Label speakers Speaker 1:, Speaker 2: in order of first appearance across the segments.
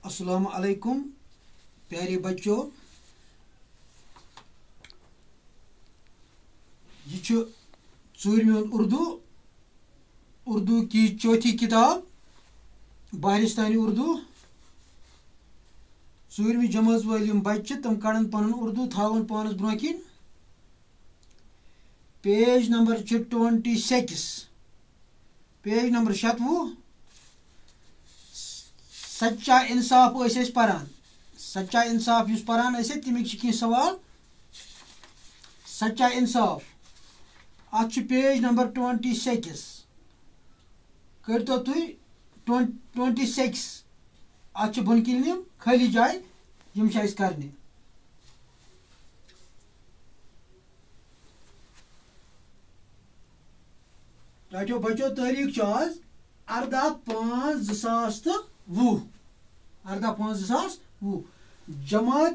Speaker 1: अस्सलाम अलैकुम प्यारे बच्चों, ये चूरमी उर्दू की चौथी किताब बारिस्तानी उर्दू। चूरमी जमात वाल बच्चे तम कड़न पन उर्दू थावन पानस ब्रोह किन। Page number 26, page number 27। सच्चा इंसाफ पारान। सच्चा इंसाफ युस पारान तमिक कह सवाल। सच्चा इंसाफ अत पेज नंबर 26 करतो तुई 26 अत बन किन खाली जाय यम करने। चाचो बच्चो तारीख आज 18/5/2020। 18/5/2020 जमात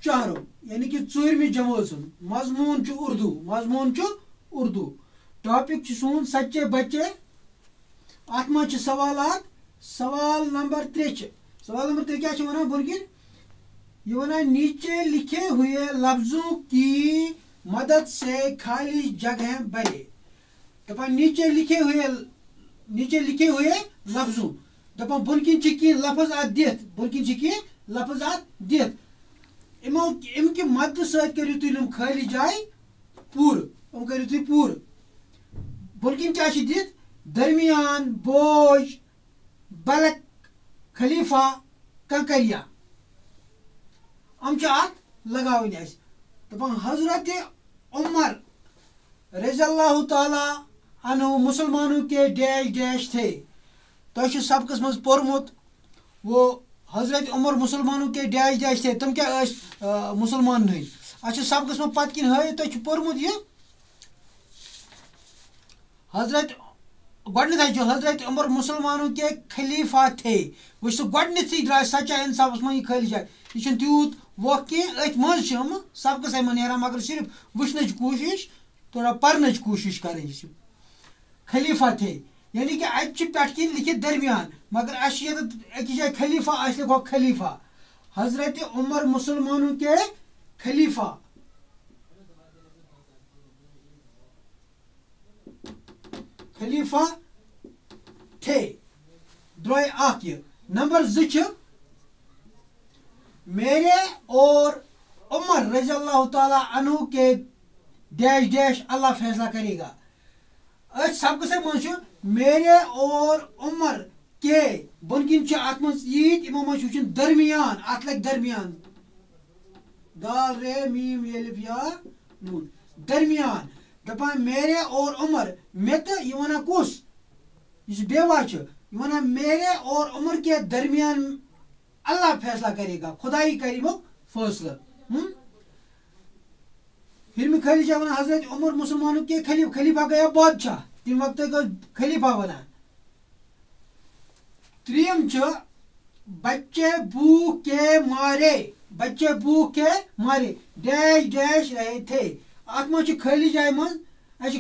Speaker 1: चारो यानी कि चूरमी जमात मजमून उर्दू। टॉपिक सोन सच्चे बच्चे। अत मज सवालात। सवाल नंबर 3 क्या वन बुनकिन ये वन नीचे लिखे हुए लफ्जों की मदद से खाली जगह भरे। दपा नीचे लिखे हुए लफ्जों दपा बुनकिन की लफ्ज अत दित इनके मदद सत करू तुम खाली जाय पूर करू तुम पूर। बुनकिन क्या दित दरमियान बोझ बलक खलीफा कंकरिया अत लगावन। दपान हजरत उमर रज़ियल्लाहु ताला अन्हु मुसलमानों के डैश डैश थे। तो सबकस मज पोरमुत वो हजरत उमर मुसलमानों के डैश डैश थे। तुम क्या मुसलमान नहीं अच्छा सबकस मज पत किन है तो पोरमुत ये हजरत गडनथ हजरत उमर मुसलमानों के खलीफा थे। वो गडनथी द्राय सच्चा इंसाफ में खाली जाए यह तूत वो कह अथ मज सबकस नेरान मगर सिर्फ वुचन कोशिश थोड़ा पर्न कोशिश करें। खलीफा थे यानी कि पे लिखित दरमियान मगर अकिस जाए खलीफा लिखो खलीफा। हजरत उमर मुसलमानों के खलीफा। खलीफा थे द्रोय आख ये। नंबर 2 मेरे और उमर रज़ियल्लाहु ताला अन्हु के डैश डैश अल्लाह फैसला करेगा। सबकस मज मेरे और उमर के बुनकिन अत मत वुचन दरमियान अत लग दरमियान दाल रे मीम एलिफ या नून दरमियान। दपान मेरे और उमर मे तो यह वन कुस इस बेवा वन मेरे और उमर के दरमियान अल्लाह फैसला करेगा। खुदाई करेगा फैसला। फिर में खलीफा वन हजरत उमर मुसलमानों के खलीफा गया बादशाह तम वक्त खलीफा वन। 3 बच्चे भूख के मारे डैश डैश रहे थे। अत मज खाली जाय मज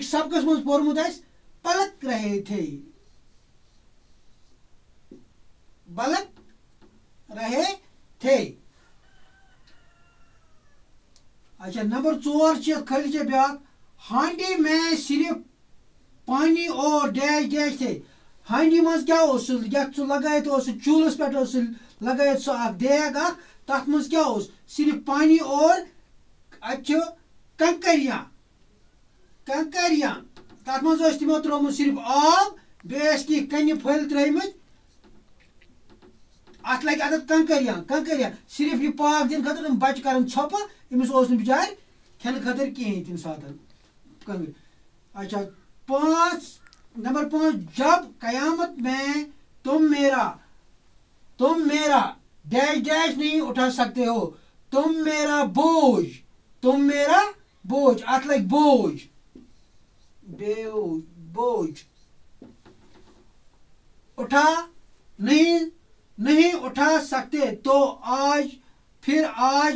Speaker 1: सबकस मज पोरमुत पलक रहे थे। बलक रहे थे। अच्छा नंबर 4 खाली जा ब्या हांडी में सिर्फ पानी और डैश डैश थे। हांडी मज क्या लगाए चूल्हस पे लगाए देग तथ मज क्या सिर्फ पानी और कंकरियां तथ मज तमो त्रोमुत सिर्फ आब बेस की कन फल त्रेमत अत लगे अदत कंकरियां सिर्फ यह पाक दिन खतर बच कर छप अमिस बिचार खेन खतर कहें तम सात। अच्छा नंबर 5 जब कयामत में तुम मेरा डैश डैश नहीं उठा सकते हो। तुम मेरा बोझ अत लग बोझ उठा नहीं उठा सकते तो आज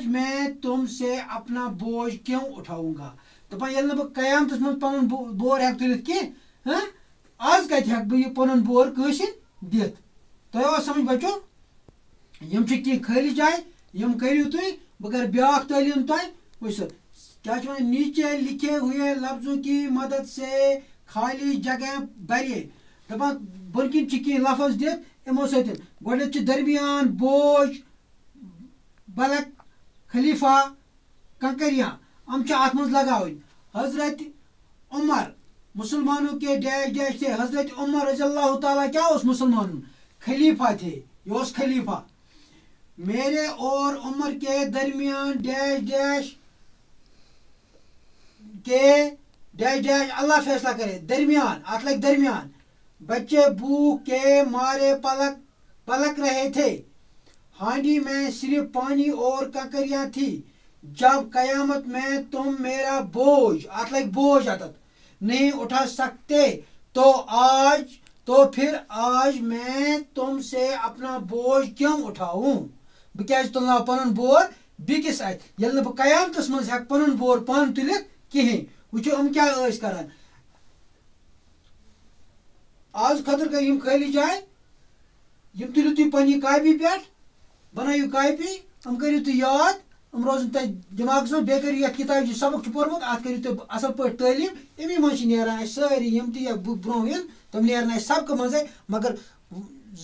Speaker 1: मैं तुमसे अपना बोझ क्यों उठाऊंगा। दपान ये कयामत मज पन बोर हेक तुलित कह आज कत हेक बह पन बोर कस दित। तो समझ बचो। یم چھ کی خالی جائے یم کریو تھی بہ کر بیاکھ تعلیم تہ وچھو کیا چھ ونان نیچے لکھے ہوئے لفظوں کی مدد سے خالی جگہ بھریے دپان بن کن چھ کی لفظ دت یمو سۭتۍ گۄڈنیٚتھ چھ درمیان بوج بلک خلیفہ کنکریاں ہم چھ اتھ منٛز لگاوٕنۍ حضرت عمر مسلمانوں کے ڈیش ڈیش تھے حضرت عمر رضی اللہ تعالیٰ کیا اس مسلمانوں خلیفہ تھے یہ اس خلیفہ میرے اور عمر کے درمیان ڈیش ڈیش کے ڈیش ڈیش اللہ فیصلہ کرے درمیان ات لگ درمیان بچے بھوک کے مارے پلک رہے تھے ہانڈی میں صرف پانی اور کنکریاں تھی جب قیامت میں تم میرا بوجھ ات لگ بوجھ اتت نہیں اٹھا سکتے تو پھر آج میں تم سے اپنا بوجھ کیوں اٹھاؤں بہ کیاز تلنا پنن بور بیکس ات یل نہ بہ قیامتس منٛز ہیک پنن بور پان تلت کہین وچھو کیا ٲسۍ کران آز خطر کر یم خالی جائے یم تلو تھی پنہ کاپی پہ بنائیو کاپی کریو تھی یاد روزن تہ دماغس من بیٚیہِ کٔرِو یتھ کتاب یہِ سبق چھُ پوٚرمُت اتھ کٔرِو تُہۍ اصل پٲٹھۍ تعلیٖم امی منٛز چھِ نیران اَسہِ سٲری یِم تہِ برونٛہہ یِن تِم نیرن اَسہِ سبقہٕ منٛزے مگر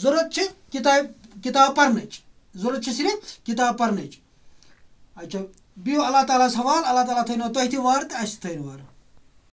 Speaker 1: ضروٗرت چھِ کتاب پرنٕچ ضروٗرت چھِ صرف کتاب پرنٕچ اچھا بِہِو اللہ تعالیٰ ہس حوالہٕ اللہ تعالیٰ تھٲینو تۄہہِ تہِ وارٕ تہٕ اَسہِ تہِ تھٲینو وارٕ